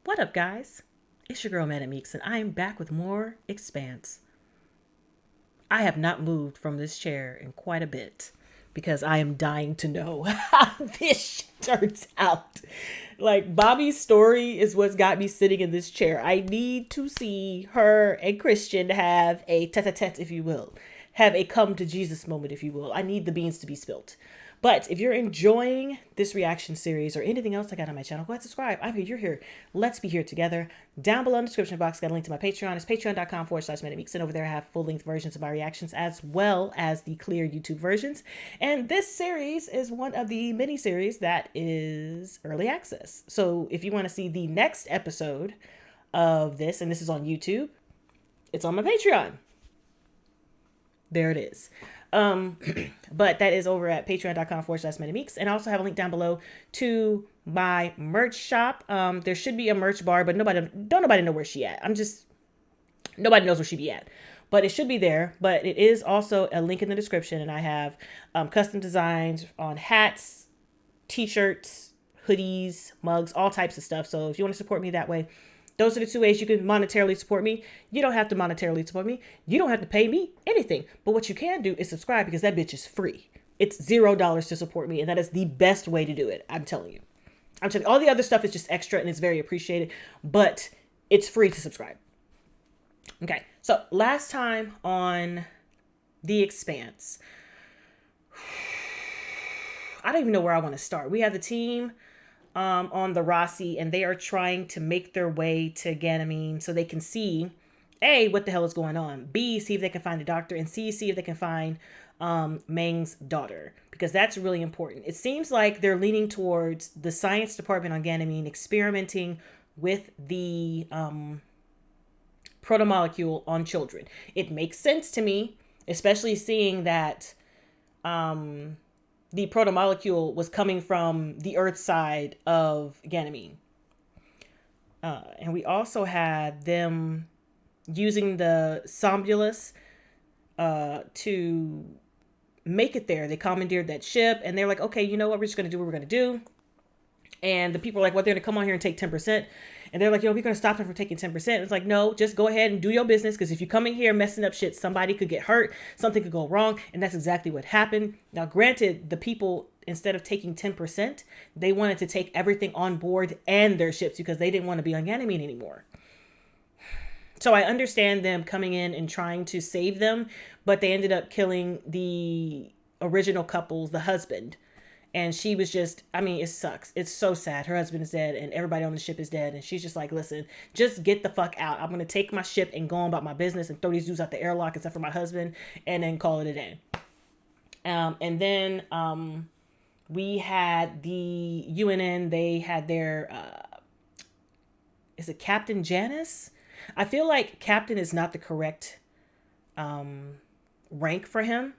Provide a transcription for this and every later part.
What up, guys? It's your girl, ManicMeeks, and I am back with more Expanse. I have not moved from this chair in quite a bit because I am dying to know how this shit turns out. Like, Bobby's story is what's got me sitting in this chair. I need to see her and Christian have a tete-a-tete, if you will. Have a come to Jesus moment, if you will. I need the beans to be spilt. But if you're enjoying this reaction series or anything else I got on my channel, go ahead and subscribe. I'm here, you're here. Let's be here together. Down below in the description box, got a link to my Patreon. It's patreon.com/ManicMeeks. And over there, I have full-length versions of my reactions as well as the clear YouTube versions. And this series is one of the mini-series that is early access. So if you want to see the next episode of this, and this is on YouTube, it's on my Patreon. There it is. But that is over at patreon.com/ManicMeeks. And I also have a link down below to my merch shop. There should be a merch bar, but nobody know where she at. Nobody knows where she be at, but it should be there. But it is also a link in the description. And I have, custom designs on hats, t-shirts, hoodies, mugs, all types of stuff. So if you want to support me that way, those are the two ways you can monetarily support me. You don't have to monetarily support me. You don't have to pay me anything. But what you can do is subscribe, because that bitch is free. It's $0 to support me. And that is the best way to do it. I'm telling you. All the other stuff is just extra and it's very appreciated. But it's free to subscribe. Okay. So last time on The Expanse, I don't even know where I want to start. We have the team on the Rossi, and they are trying to make their way to Ganymede so they can see, A, what the hell is going on, B, see if they can find the doctor, and C, see if they can find Meng's daughter, because that's really important. It seems like they're leaning towards the science department on Ganymede experimenting with the protomolecule on children. It makes sense to me, especially seeing that the protomolecule was coming from the Earth side of Ganymede. And we also had them using the Somnambulus to make it there. They commandeered that ship, and they're like, okay, you know what? We're just going to do what we're going to do. And the people are like, what, they're going to come on here and take 10%. And they're like, yo, we're going to stop them from taking 10%. It's like, no, just go ahead and do your business. Because if you come in here messing up shit, somebody could get hurt. Something could go wrong. And that's exactly what happened. Now, granted, the people, instead of taking 10%, they wanted to take everything on board and their ships, because they didn't want to be on Ganymede anymore. So I understand them coming in and trying to save them. But they ended up killing the original couples, the husband. And she was just, I mean, it sucks. It's so sad. Her husband is dead and everybody on the ship is dead. And she's just like, listen, just get the fuck out. I'm going to take my ship and go on about my business and throw these dudes out the airlock except for my husband, and then call it a day. And then we had the UNN. They had their, is it Captain Janice? I feel like Captain is not the correct rank for him,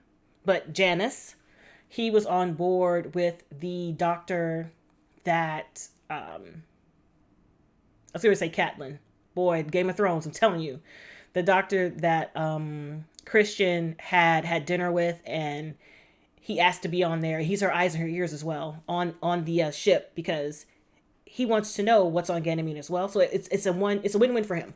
but Janice. He was on board with the doctor that, I was going to say Catelyn. Boy, Game of Thrones, I'm telling you. The doctor that Christian had dinner with, and he asked to be on there. He's her eyes and her ears as well on the ship, because he wants to know what's on Ganymede as well. So it's a win-win for him.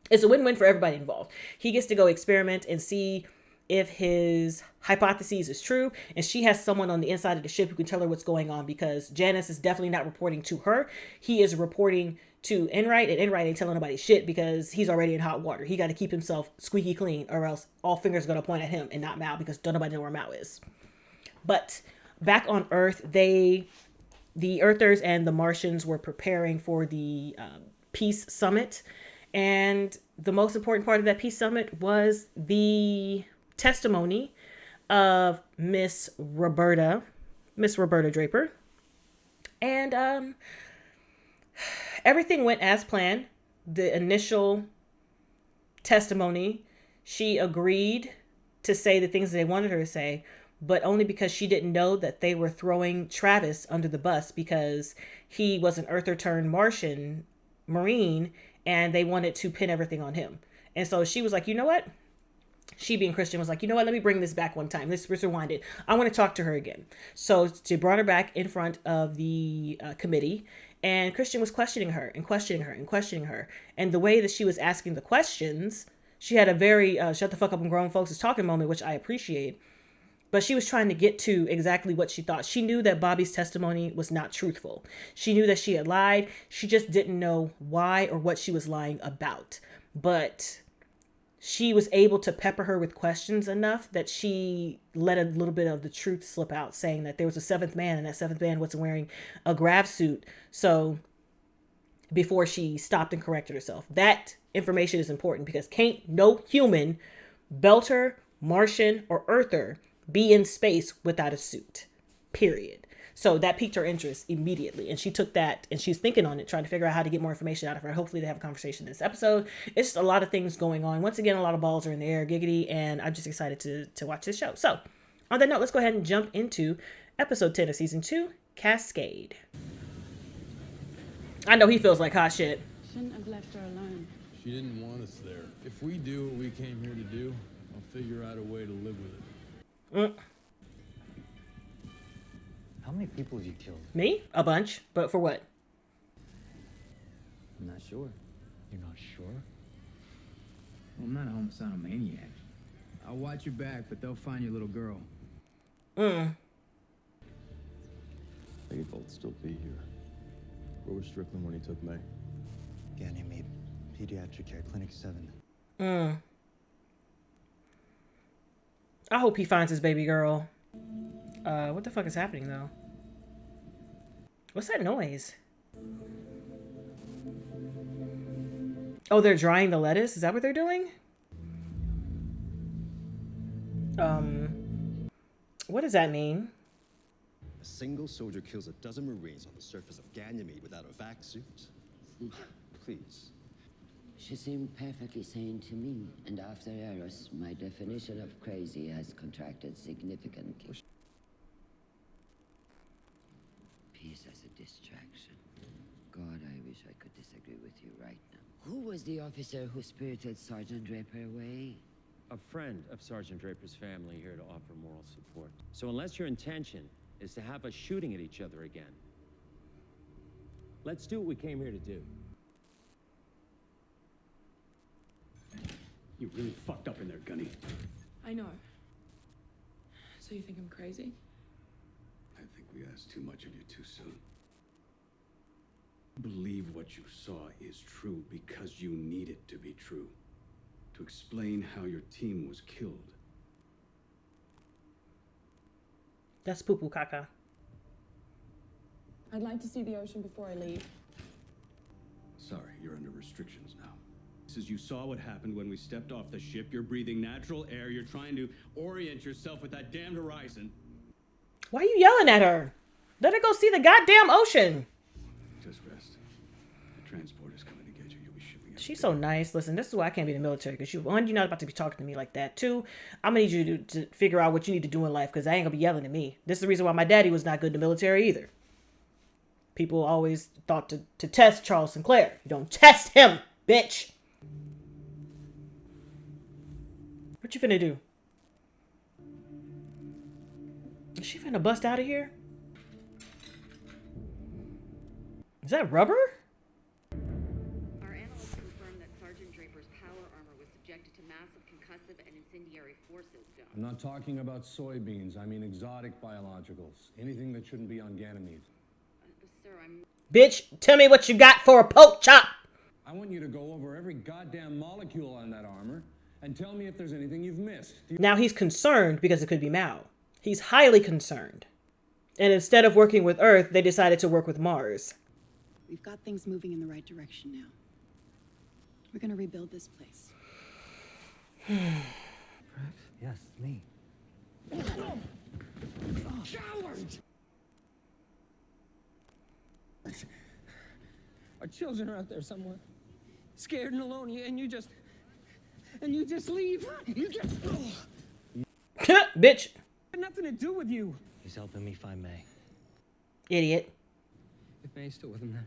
It's a win-win for everybody involved. He gets to go experiment and see if his hypothesis is true, and she has someone on the inside of the ship who can tell her what's going on, because Janice is definitely not reporting to her. He is reporting to Enright, and Enright ain't telling nobody shit, because he's already in hot water. He got to keep himself squeaky clean, or else all fingers are going to point at him and not Mao, because don't nobody know where Mao is. But back on Earth, the Earthers and the Martians were preparing for the peace summit, and the most important part of that peace summit was the testimony of Miss Roberta Draper. And everything went as planned. The initial testimony, she agreed to say the things they wanted her to say, but only because she didn't know that they were throwing Travis under the bus, because he was an Earther turned Marine, and they wanted to pin everything on him. And so she was like, you know what? She, being Christian, was like, you know what, let me bring this back one time. Let's rewind it. I want to talk to her again. So she brought her back in front of the committee, And Christian was questioning her and questioning her and questioning her. And the way that she was asking the questions, she had a very shut the fuck up and grown folks is talking moment, which I appreciate. But she was trying to get to exactly what she thought. She knew that Bobby's testimony was not truthful. She knew that she had lied. She just didn't know why or what she was lying about. But she was able to pepper her with questions enough that she let a little bit of the truth slip out, saying that there was a seventh man and that seventh man wasn't wearing a grav suit. So before she stopped and corrected herself, that information is important because can't no human, Belter, Martian, or Earther be in space without a suit, period. So that piqued her interest immediately. And she took that and she's thinking on it, trying to figure out how to get more information out of her. Hopefully they have a conversation in this episode. It's just a lot of things going on. Once again, a lot of balls are in the air, giggity, and I'm just excited to watch this show. So on that note, let's go ahead and jump into episode 10 of season 2, Cascade. I know he feels like hot shit. Shouldn't have left her alone. She didn't want us there. If we do what we came here to do, I'll figure out a way to live with it. How many people have you killed? Me? A bunch. But for what? I'm not sure. You're not sure? Well, I'm not a homicidal maniac. I'll watch your back, but they'll find your little girl. They'd both still be here. Where was Strickland when he took May? Ganymede, Pediatric Care, Clinic 7. I hope he finds his baby girl. What the fuck is happening though? What's that noise? Oh, they're drying the lettuce? Is that what they're doing? What does that mean? A single soldier kills a dozen Marines on the surface of Ganymede without a vac suit. Please. She seemed perfectly sane to me, and after Eros, my definition of crazy has contracted significantly. Peace as a distraction. God, I wish I could disagree with you right now. Who was the officer who spirited Sergeant Draper away? A friend of Sergeant Draper's family here to offer moral support. So unless your intention is to have us shooting at each other again, let's do what we came here to do. You really fucked up in there, Gunny. I know. So you think I'm crazy? I think we asked too much of you too soon. Believe what you saw is true because you need it to be true. To explain how your team was killed. That's poo-poo caca. I'd like to see the ocean before I leave. Sorry, you're under restrictions now. This is, you saw what happened when we stepped off the ship. You're breathing natural air. You're trying to orient yourself with that damned horizon. Why are you yelling at her? Let her go see the goddamn ocean. Just rest. The transport is coming to get you. You'll be shipping out. She's so nice. Listen, this is why I can't be in the military. Because one, you're not about to be talking to me like that. Two, I'm going to need you to figure out what you need to do in life. Because I ain't going to be yelling at me. This is the reason why my daddy was not good in the military either. People always thought to test Charles Sinclair. You don't test him, bitch. What you finna do? Is she finna bust out of here? Is that rubber? Our analysts confirmed that Sergeant Draper's power armor was subjected to massive concussive and incendiary forces. I'm not talking about soybeans. I mean exotic biologicals. Anything that shouldn't be on Ganymede. Sir, I'm... Bitch, tell me what you got for a poke chop. I want you to go over every goddamn molecule on that armor and tell me if there's anything you've missed. Now he's concerned because it could be Mao. He's highly concerned. And instead of working with Earth, they decided to work with Mars. We've got things moving in the right direction now. We're gonna rebuild this place. Yes, me. Coward! Our children are out there somewhere, scared and alone, and you just leave. You just Bitch. had nothing to do with you. He's helping me find May. Idiot. If May's still with him, then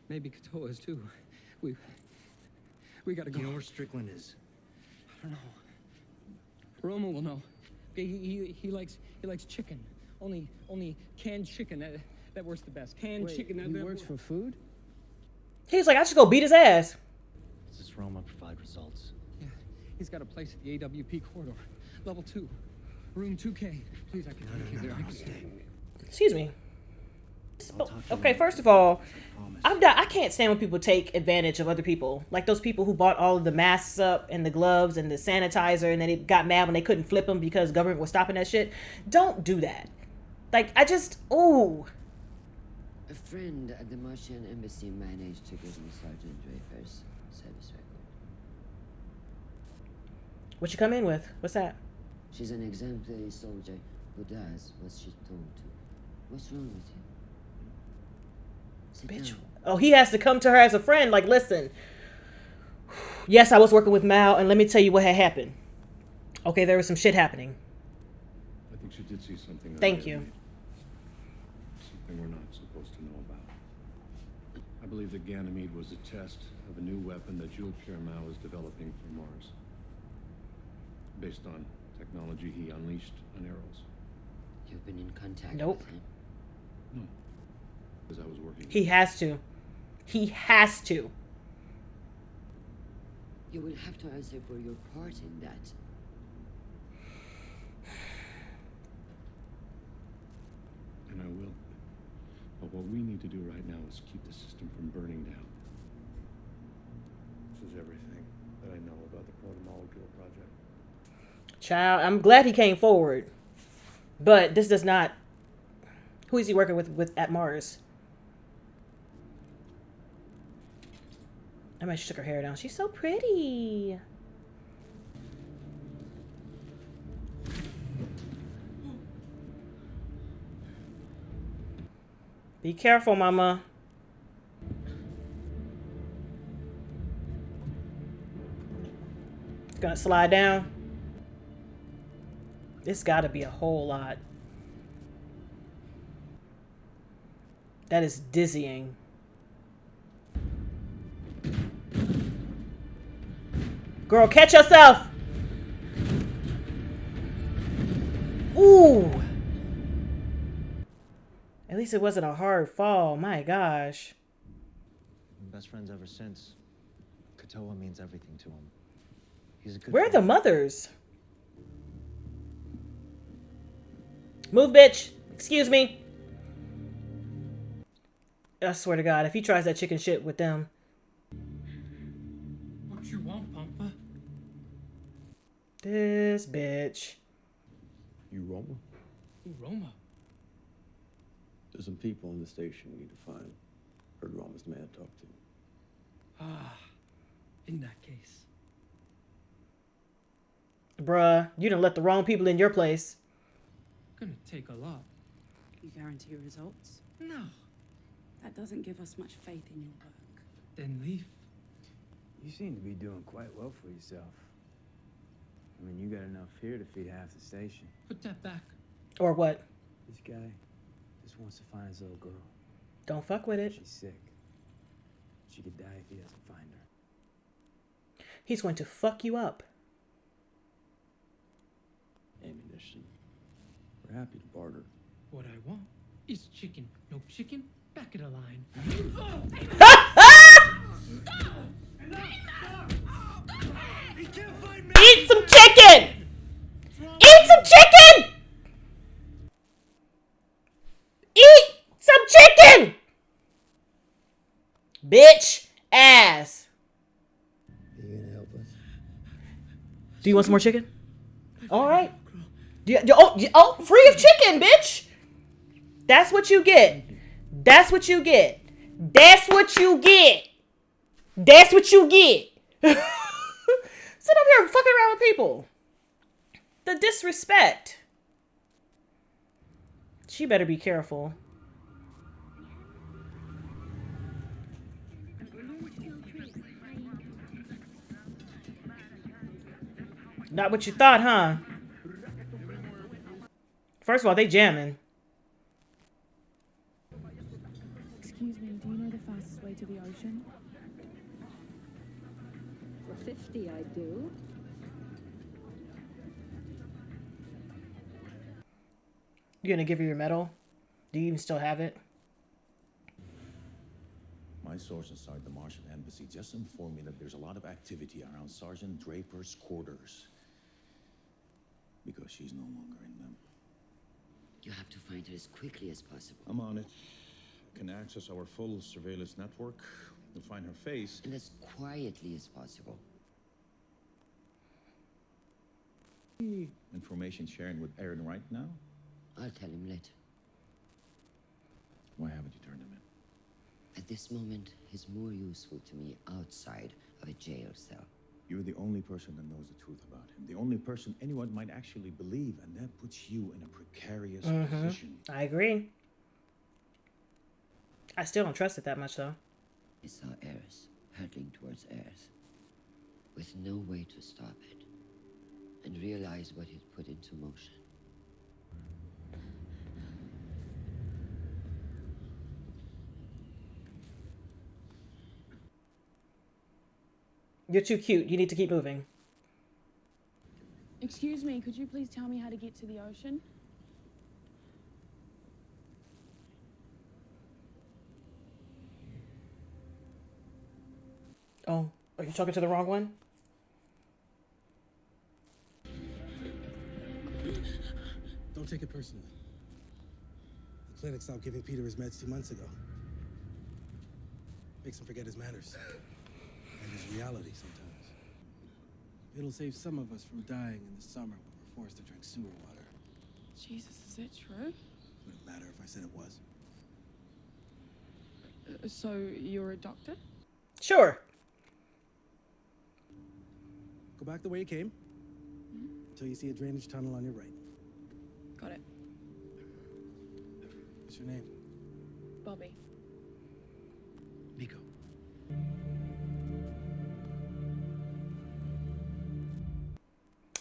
maybe Katoa is too. We gotta go. You know where Strickland is? I don't know. Roma will know. He likes chicken. Only canned chicken. that works the best. Canned Wait, chicken. he works for food? He's like, I should go beat his ass. Does this Roma provide results? Yeah, he's got a place at the AWP corridor, level 2, room 2K. Please, I can take you there. I can stay. Excuse me. Okay, first of all, I can't stand when people take advantage of other people. Like those people who bought all of the masks up and the gloves and the sanitizer, and then they got mad when they couldn't flip them because government was stopping that shit. Don't do that. Like, ooh. A friend at the Martian embassy managed to give me Sergeant Draper's service record. What you come in with? What's that? She's an exemplary soldier who does what she's told to. What's wrong with you? Sit Bitch. down. Oh, he has to come to her as a friend. Like, listen. Yes, I was working with Mal, and let me tell you what had happened. Okay, there was some shit happening. I think she did see something. Thank you. Something we're not supposed to know about. I believe that Ganymede was a test of a new weapon that Jules Pierre Mao is developing for Mars. Based on technology he unleashed on Eros. You've been in contact Nope. with him? No. Because I was working. He has to. He has to. You will have to answer for your part in that. And I will. But what we need to do right now is keep the system from burning down. This is everything that I know about the proto-molecule project. Child, I'm glad he came forward. But this does not... Who is he working with at Mars? I might shook her hair down. She's so pretty. Be careful, mama. It's gonna slide down. It's gotta be a whole lot. That is dizzying. Girl, catch yourself! Ooh! At least it wasn't a hard fall. My gosh. Best friends ever since. Katoa means everything to him. He's a good Where are the friend. mothers? Move, bitch. Excuse me. I swear to God, if he tries that chicken shit with them. What you want, Pampa? This bitch. You Roma? Ooh, Roma. There's some people in the station we need to find. Heard Roma's the man to talk to. Ah, in that case. Bruh, you done let the wrong people in your place. Gonna take a lot. You guarantee results? No. That doesn't give us much faith in your work. Then leave. You seem to be doing quite well for yourself. I mean, you got enough here to feed half the station. Put that back. Or what? This guy just wants to find his little girl. Don't fuck with it. She's sick. She could die if he doesn't find her. He's going to fuck you up. Ammunition. We're happy to barter. What I want is chicken. No chicken, back of the line. Eat some chicken! Eat some chicken! Eat some chicken! Bitch ass. Are you gonna help us? Do you want some more chicken? All right. Oh, free of chicken, bitch. That's what you get. That's what you get. That's what you get. That's what you get. Sit up here fucking around with people. The disrespect. She better be careful. Not what you thought, huh? First of all, they jamming. Excuse me, do you know the fastest way to the ocean? For 50, I do. You gonna give her your medal? Do you even still have it? My source inside the Martian embassy just informed me that there's a lot of activity around Sergeant Draper's quarters. Because she's no longer in them. You have to find her as quickly as possible. I'm on it. I can access our full surveillance network. We'll find her face. And as quietly as possible. Information sharing with Aaron right now? I'll tell him later. Why haven't you turned him in? At this moment, he's more useful to me outside of a jail cell. You're the only person that knows the truth about him. The only person anyone might actually believe, and that puts you in a precarious position. I agree. I still don't trust it that much, though. I saw Eris hurtling towards Earth, with no way to stop it, and realized what it put into motion. You're too cute. You need to keep moving. Excuse me, could you please tell me how to get to the ocean? Oh, are you talking to the wrong one? Don't take it personally. The clinic stopped giving Peter his meds 2 months ago. Makes him forget his manners. And his reality sometimes. It'll save some of us from dying in the summer when we're forced to drink sewer water. Jesus, is that true? Wouldn't matter if I said it was. So, you're a doctor? Sure. Go back the way you came. Until you see a drainage tunnel on your right. Got it. What's your name? Bobby. Nico.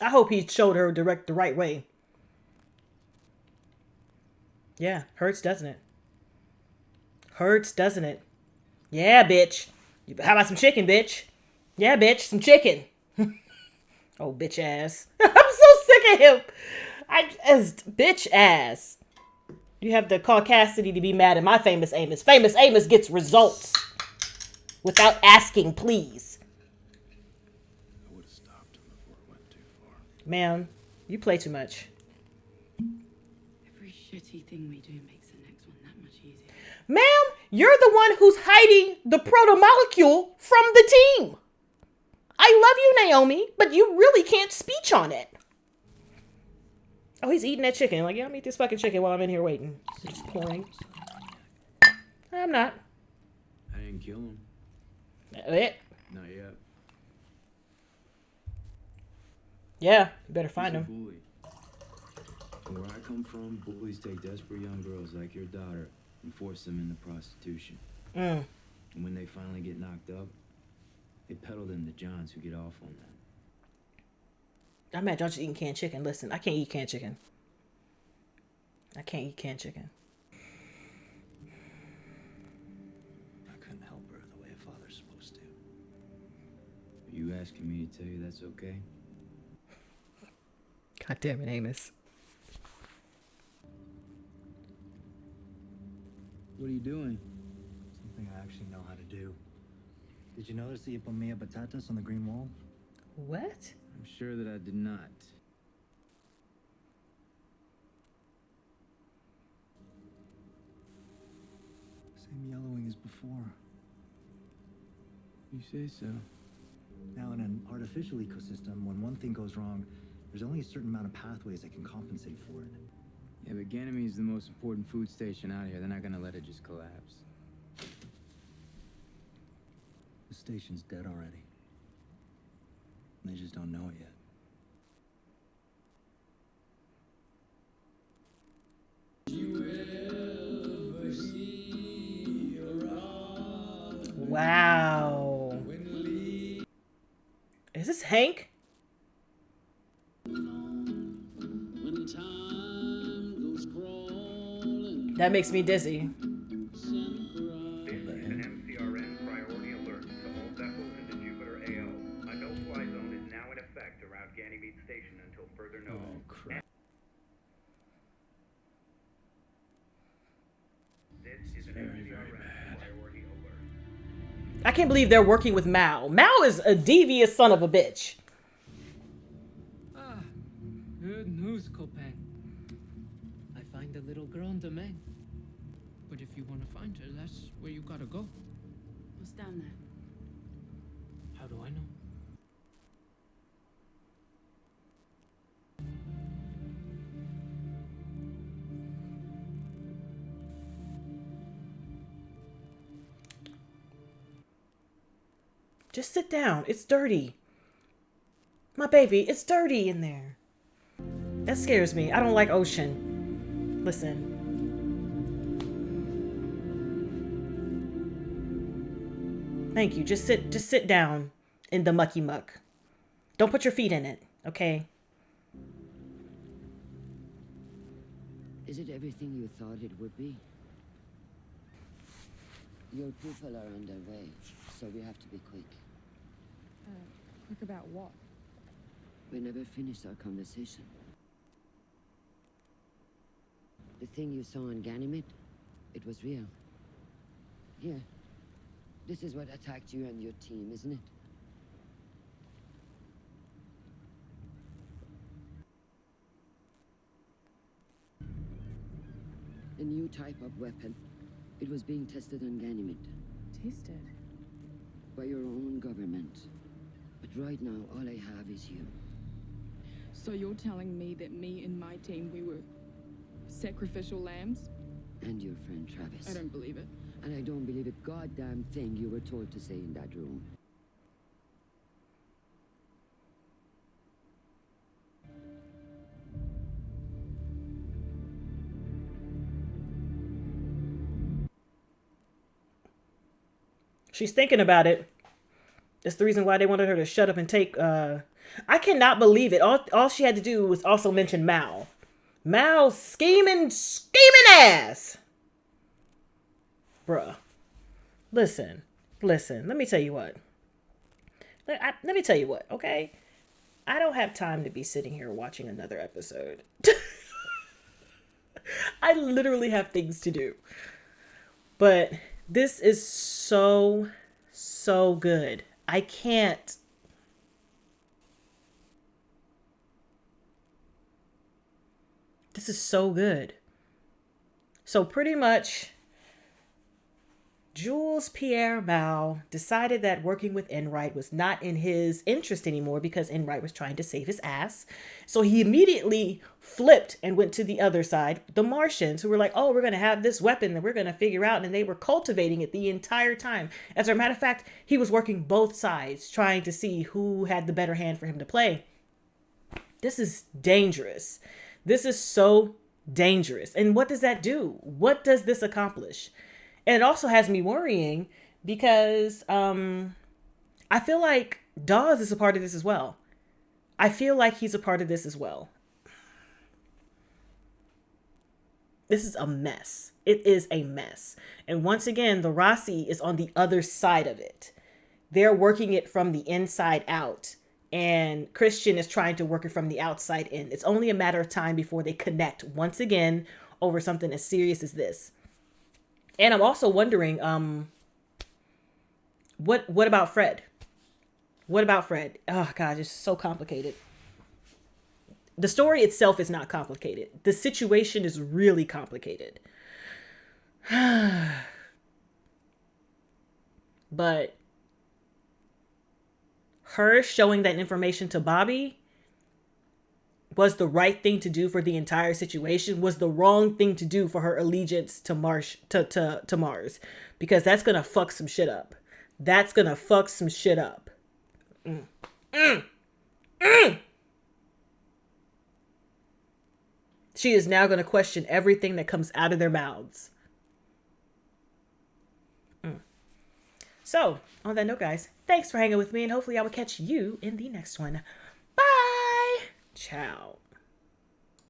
I hope he showed her the right way. Yeah, hurts, doesn't it? Hurts, doesn't it? Yeah, bitch. How about some chicken, bitch? Yeah, bitch, some chicken. Oh, bitch ass. I'm so sick of him. Bitch ass. You have the caucasity to be mad at my famous Amos. Famous Amos gets results without asking, please. I would have stopped him before it went too far. Man, you play too much. Every shitty thing we do makes the next one that much easier. Ma'am, you're the one who's hiding the proto-molecule from the team. I love you, Naomi, but you really can't speech on it. Oh, he's eating that chicken. Like, yeah, I'm eat this fucking chicken while I'm in here waiting. Just pouring. I'm not. I didn't kill him. It. Not yet. Yeah, you better find He's a him. bully. Where I come from, bullies take desperate young girls like your daughter and force them into prostitution. And when they finally get knocked up, they peddle them to Johns who get off on them. I'm mad y'all just eating canned chicken. Listen, I can't eat canned chicken. I can't eat canned chicken. I couldn't help her the way a father's supposed to. Are you asking me to tell you that's okay? God damn it, Amos. What are you doing? Something I actually know how to do. Did you notice the Ipomea batatas on the green wall? What? I'm sure that I did not. Same yellowing as before. You say so. Now, in an artificial ecosystem, when one thing goes wrong, there's only a certain amount of pathways that can compensate for it. Yeah, but Ganymede is the most important food station out here. They're not gonna let it just collapse. The station's dead already. They just don't know it yet. Wow. Is this Hank? That makes me dizzy. Very, very bad. 7 Priority alert. 7 Priority alert. This is an MCRN priority alert to all that goes into Jupiter AO. I know fly zone is now in effect around Ganymede Station until further notice. Oh, crap. This is an MCRN priority alert. I can't believe they're working with Mao. Mao is a devious son of a bitch. Ah, good news, Copain. I find the little girl in the domain. But if you want to find her, that's where you gotta go. What's down there? How do I know? Just sit down. It's dirty. My baby, it's dirty in there. That scares me. I don't like ocean. Listen. Thank you. Just sit down in the mucky muck. Don't put your feet in it, okay? Is it everything you thought it would be? Your people are on their way, so we have to be quick. Quick about what? We never finished our conversation. The thing you saw on Ganymede, it was real. Here. This is what attacked you and your team, isn't it? A new type of weapon. It was being tested on Ganymede. Tested? By your own government. But right now, all I have is you. So you're telling me that me and my team, we were sacrificial lambs? And your friend Travis. I don't believe it. And I don't believe a goddamn thing you were told to say in that room. She's thinking about it. That's the reason why they wanted her to shut up and take, I cannot believe it. All she had to do was also mention Mao. Mao's scheming ass. Bruh. Listen. Let me tell you what. Let me tell you what, okay? I don't have time to be sitting here watching another episode. I literally have things to do. But this is so good. I can't. This is so good. So pretty much, Jules Pierre Mao decided that working with Enright was not in his interest anymore because Enright was trying to save his ass. So he immediately flipped and went to the other side, the Martians, who were like, oh, we're going to have this weapon that we're going to figure out. And they were cultivating it the entire time. As a matter of fact, he was working both sides, trying to see who had the better hand for him to play. This is dangerous. This is so dangerous. And what does that do? What does this accomplish? And it also has me worrying because I feel like Dawes is a part of this as well. I feel like he's a part of this as well. This is a mess. It is a mess. And once again, the Rossi is on the other side of it. They're working it from the inside out. And Christian is trying to work it from the outside in. It's only a matter of time before they connect once again over something as serious as this. And I'm also wondering, what about Fred? What about Fred? Oh, God, it's so complicated. The story itself is not complicated. The situation is really complicated. But her showing that information to Bobby was the right thing to do for the entire situation, was the wrong thing to do for her allegiance to Mars, to Mars, because that's gonna fuck some shit up. That's gonna fuck some shit up. She is now gonna question everything that comes out of their mouths. So, on that note, guys, thanks for hanging with me, and hopefully I will catch you in the next one. Bye! Ciao.